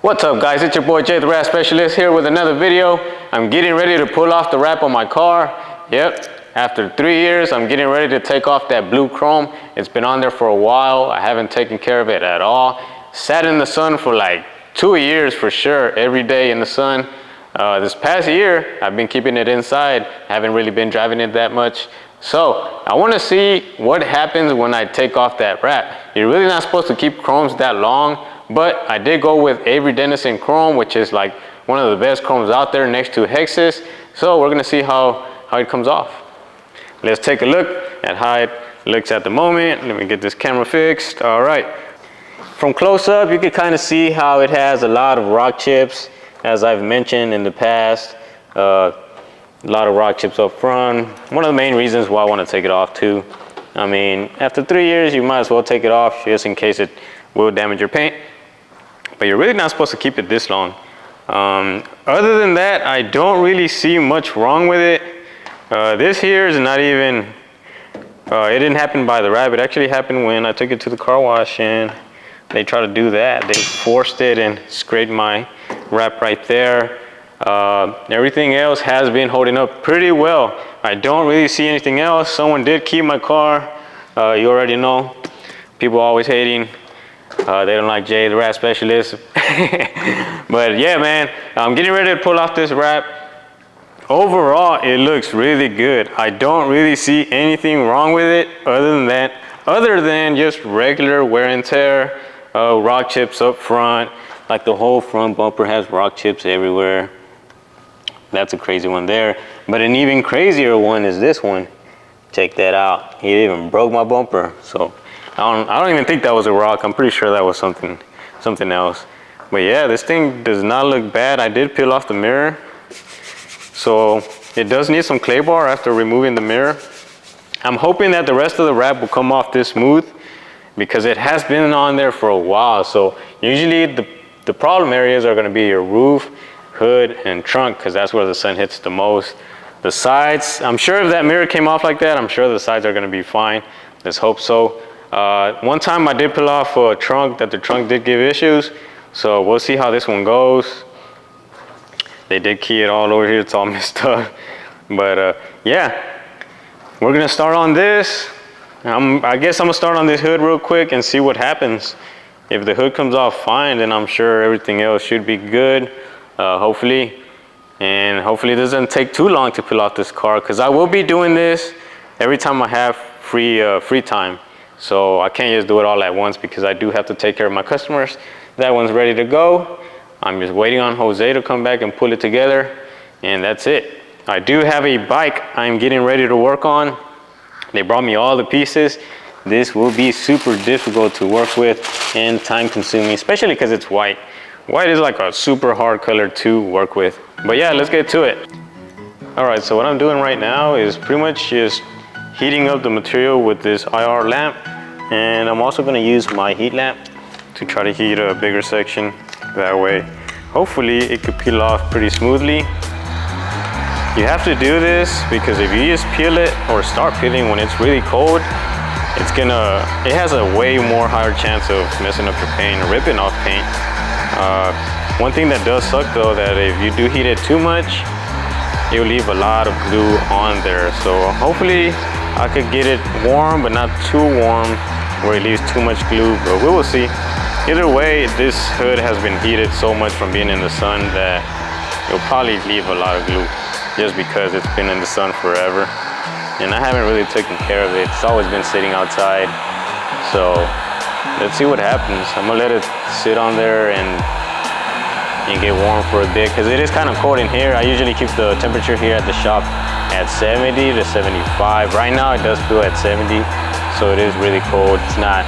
What's up guys, it's your boy Jay the Wrap Specialist here with another video. I'm getting ready to pull off the wrap on my car. Yep, after 3 years I'm getting ready to take off that blue chrome. It's been on there for a while. I haven't taken care of it at all. Sat in the sun for like 2 years for sure, every day in the sun. This past year I've been keeping it inside. Haven't really been driving it that much. So I want to see what happens when I take off that wrap. You're really not supposed to keep chromes that long, but I did go with Avery Dennison chrome, which is like one of the best chromes out there next to Hexus. So we're gonna see how it comes off. Let's take a look at how it looks at the moment. Let me get this camera fixed. All right. From close up, you can kind of see how it has a lot of rock chips, as I've mentioned in the past. A lot of rock chips up front. One of the main reasons why I want to take it off too. I mean, after 3 years, you might as well take it off just in case it will damage your paint. But you're really not supposed to keep it this long. Other than that, I don't really see much wrong with it. This here is not even, it didn't happen by the wrap. It actually happened when I took it to the car wash and they tried to do that. They forced it and scraped my wrap right there. Everything else has been holding up pretty well. I don't really see anything else. Someone did keep my car. You already know. People always hating. They don't like Jay the Wrap Specialist. But yeah, man, I'm getting ready to pull off this wrap. Overall, it looks really good. I don't really see anything wrong with it other than just regular wear and tear, rock chips up front. Like the whole front bumper has rock chips everywhere. That's a crazy one there. But an even crazier one is this one. Check that out. He even broke my bumper. So I don't even think that was a rock. I'm pretty sure that was something else. But yeah, this thing does not look bad. I did peel off the mirror. So it does need some clay bar after removing the mirror. I'm hoping that the rest of the wrap will come off this smooth because it has been on there for a while. So usually the problem areas are gonna be your roof, hood, and trunk, because that's where the sun hits the most. The sides, I'm sure if that mirror came off like that, I'm sure the sides are gonna be fine. Let's hope so. One time I did peel off a trunk that the trunk did give issues. So we'll see how this one goes. They did key it all over here, it's all messed up. But yeah, we're gonna start on this. I guess I'm gonna start on this hood real quick and see what happens. If the hood comes off fine, then I'm sure everything else should be good. Hopefully it doesn't take too long to peel off this car, because I will be doing this every time I have free time. So I can't just do it all at once because I do have to take care of my customers. That one's ready to go. I'm just waiting on Jose to come back and pull it together, and that's it. I do have a bike I'm getting ready to work on. They brought me all the pieces. This will be super difficult to work with and time consuming, especially because it's white. White is like a super hard color to work with. But yeah, let's get to it. All right, so what I'm doing right now is pretty much just heating up the material with this IR lamp. And I'm also gonna use my heat lamp to try to heat a bigger section. That way, hopefully it could peel off pretty smoothly. You have to do this because if you just peel it or start peeling when it's really cold, it has a way more higher chance of messing up your paint or ripping off paint. One thing that does suck though, that if you do heat it too much, you'll leave a lot of glue on there. So hopefully I could get it warm, but not too warm where it leaves too much glue, but we will see. Either way, this hood has been heated so much from being in the sun that it'll probably leave a lot of glue just because it's been in the sun forever. And I haven't really taken care of it. It's always been sitting outside. So let's see what happens. I'm gonna let it sit on there and get warm for a bit, because it is kind of cold in here. I usually keep the temperature here at the shop at 70 to 75. Right now it does feel at 70, so it is really cold. It's not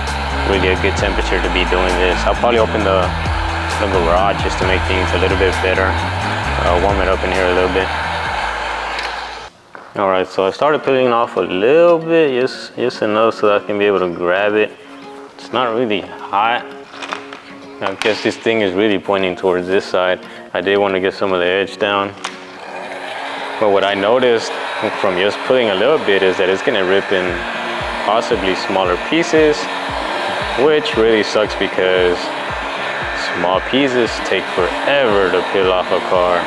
really a good temperature to be doing this. I'll probably open the garage just to make things a little bit better. Warm it up in here a little bit. All right, so I started peeling off a little bit, just enough so that I can be able to grab it. It's not really hot. I guess this thing is really pointing towards this side. I did want to get some of the edge down. But what I noticed from just pulling a little bit is that it's going to rip in possibly smaller pieces, which really sucks because small pieces take forever to peel off a car.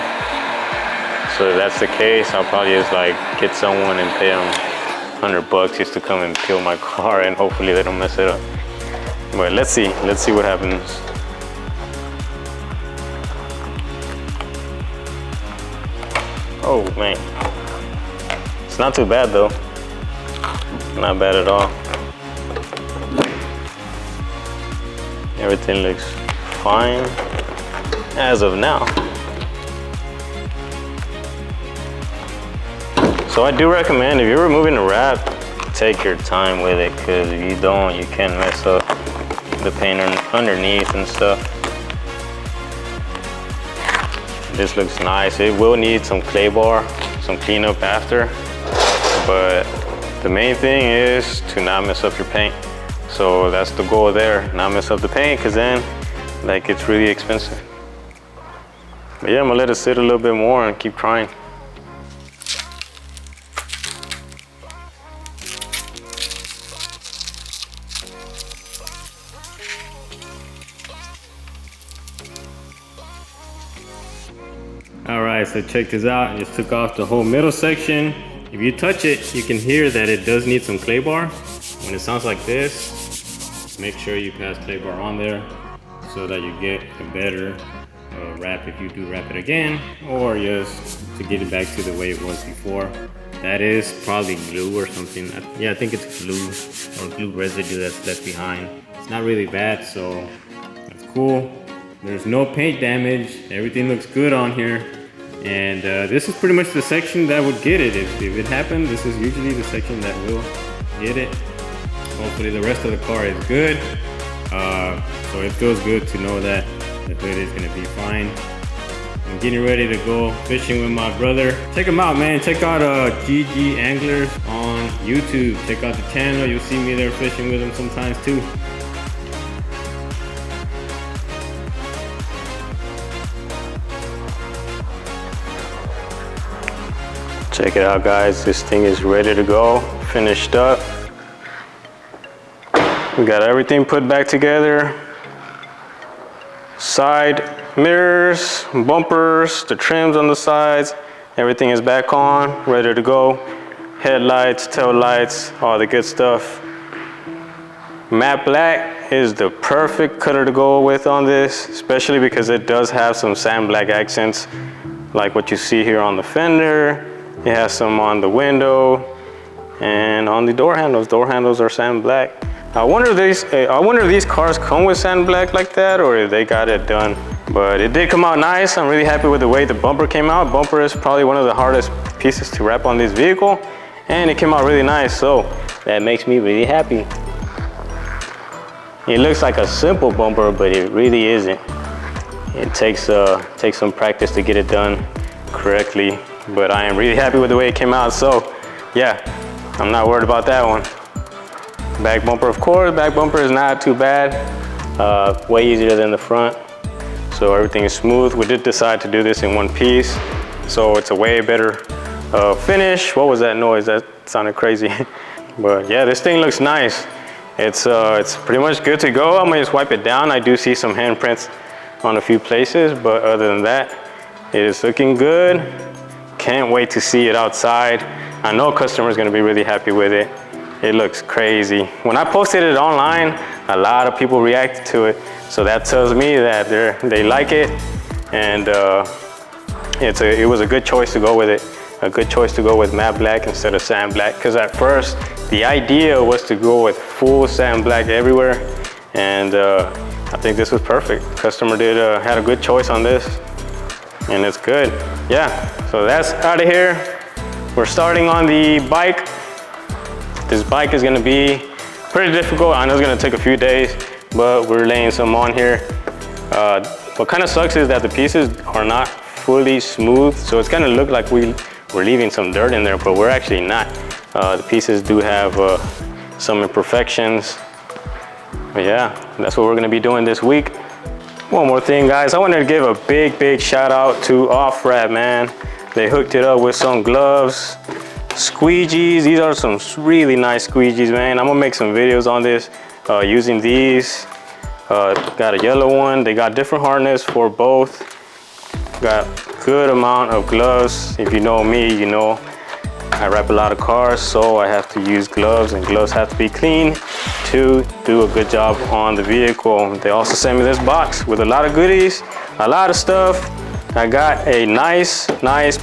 So if that's the case, I'll probably just like get someone and pay them $100 just to come and peel my car, and hopefully they don't mess it up. But let's see what happens. Oh man, it's not too bad though. Not bad at all. Everything looks fine as of now. So I do recommend, if you're removing the wrap, take your time with it, because if you don't, you can mess up the paint underneath and stuff. This looks nice. It will need some clay bar, some cleanup after, but the main thing is to not mess up your paint. So that's the goal there, not mess up the paint, because then that gets really expensive. But yeah, I'm gonna let it sit a little bit more and keep trying. All right, so check this out. I just took off the whole middle section. If you touch it, you can hear that it does need some clay bar. When it sounds like this, make sure you pass clay bar on there so that you get a better wrap if you do wrap it again, or just to get it back to the way it was before. That is probably glue or something. Yeah, I think it's glue or glue residue that's left behind. It's not really bad, so that's cool. There's no paint damage. Everything looks good on here. And this is pretty much the section that would get it. If it happened, this is usually the section that will get it. Hopefully the rest of the car is good. So it feels good to know that the hood is gonna be fine. I'm getting ready to go fishing with my brother. Check him out, man. Check out GG Anglers on YouTube. Check out the channel. You'll see me there fishing with him sometimes too. Check it out, guys. This thing is ready to go, finished up. We got everything put back together. Side mirrors, bumpers, the trims on the sides, everything is back on, ready to go. Headlights, tail lights, all the good stuff. Matte black is the perfect color to go with on this, especially because it does have some sand black accents, like what you see here on the fender. It has some on the window and on the door handles. Door handles are sand black. I wonder if these cars come with sand black like that, or if they got it done. But it did come out nice. I'm really happy with the way the bumper came out. Bumper is probably one of the hardest pieces to wrap on this vehicle, and it came out really nice. So that makes me really happy. It looks like a simple bumper, but it really isn't. It takes some practice to get it done correctly. But I am really happy with the way it came out. So yeah, I'm not worried about that one. Back bumper, of course, back bumper is not too bad. Way easier than the front. So everything is smooth. We did decide to do this in one piece. So it's a way better finish. What was that noise? That sounded crazy. But yeah, this thing looks nice. It's pretty much good to go. I'm gonna just wipe it down. I do see some handprints on a few places, but other than that, it is looking good. Can't wait to see it outside. I know customers gonna be really happy with it. It looks crazy. When I posted it online, a lot of people reacted to it. So that tells me that they like it, and it was a good choice to go with it. A good choice to go with matte black instead of sand black, because at first the idea was to go with full sand black everywhere, and I think this was perfect. Customer had a good choice on this, and it's good. Yeah, so that's out of here. We're starting on the bike. This bike is gonna be pretty difficult. I know it's gonna take a few days, but we're laying some on here. What kind of sucks is that the pieces are not fully smooth, so it's gonna look like we're leaving some dirt in there, but we're actually not. The pieces do have some imperfections. But yeah, that's what we're gonna be doing this week. One more thing, guys. I wanted to give a big shout out to Off-Wrap, man. They hooked it up with some gloves, squeegees. These are some really nice squeegees, man. I'm gonna make some videos on this using these. Got a yellow one. They got different hardness for both. Got good amount of gloves. If you know me, you know I wrap a lot of cars, so I have to use gloves, and gloves have to be clean to do a good job on the vehicle. They also sent me this box with a lot of goodies, a lot of stuff. I got a nice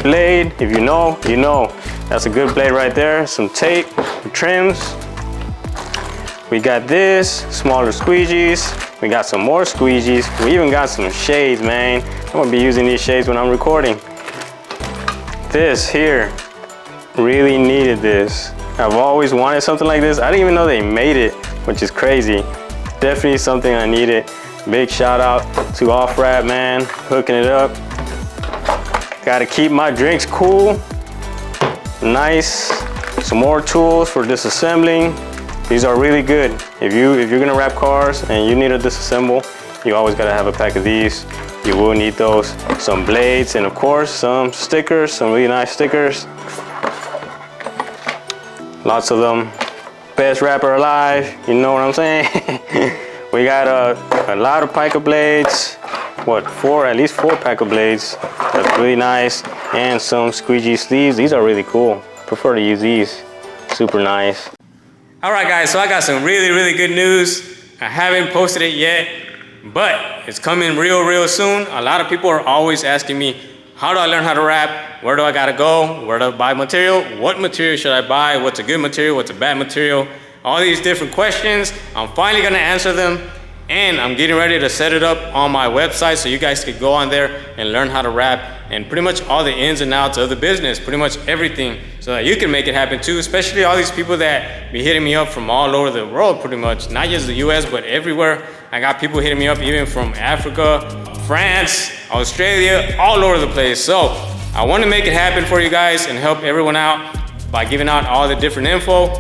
blade. If you know, you know. That's a good blade right there. Some tape, trims. We got this, smaller squeegees. We got some more squeegees. We even got some shades, man. I'm gonna be using these shades when I'm recording. This here, really needed this. I've always wanted something like this. I didn't even know they made it, which is crazy. Definitely something I needed. Big shout out to Off Wrap, man, hooking it up. Gotta keep my drinks cool. Nice. Some more tools for disassembling. These are really good. If you're gonna wrap cars and you need to disassemble, you always gotta have a pack of these. You will need those. Some blades, and of course, some stickers, some really nice stickers. Lots of them. Best wrapper alive, you know what I'm saying? We got a lot of pica blades. What, at least four pica blades. That's really nice. And some squeegee sleeves. These are really cool. Prefer to use these. Super nice. All right, guys, so I got some really good news. I haven't posted it yet, but it's coming real soon. A lot of people are always asking me, how do I learn how to wrap? Where do I gotta go? Where do I buy material? What material should I buy? What's a good material? What's a bad material? All these different questions. I'm finally gonna answer them, and I'm getting ready to set it up on my website so you guys could go on there and learn how to wrap and pretty much all the ins and outs of the business, pretty much everything, so that you can make it happen too, especially all these people that be hitting me up from all over the world, pretty much, not just the US, but everywhere. I got people hitting me up even from Africa, France, Australia, all over the place. So I want to make it happen for you guys and help everyone out by giving out all the different info.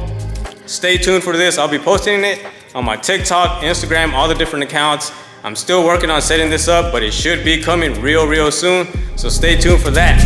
Stay tuned for this. I'll be posting it on my TikTok, Instagram, all the different accounts. I'm still working on setting this up, but it should be coming real soon. So stay tuned for that.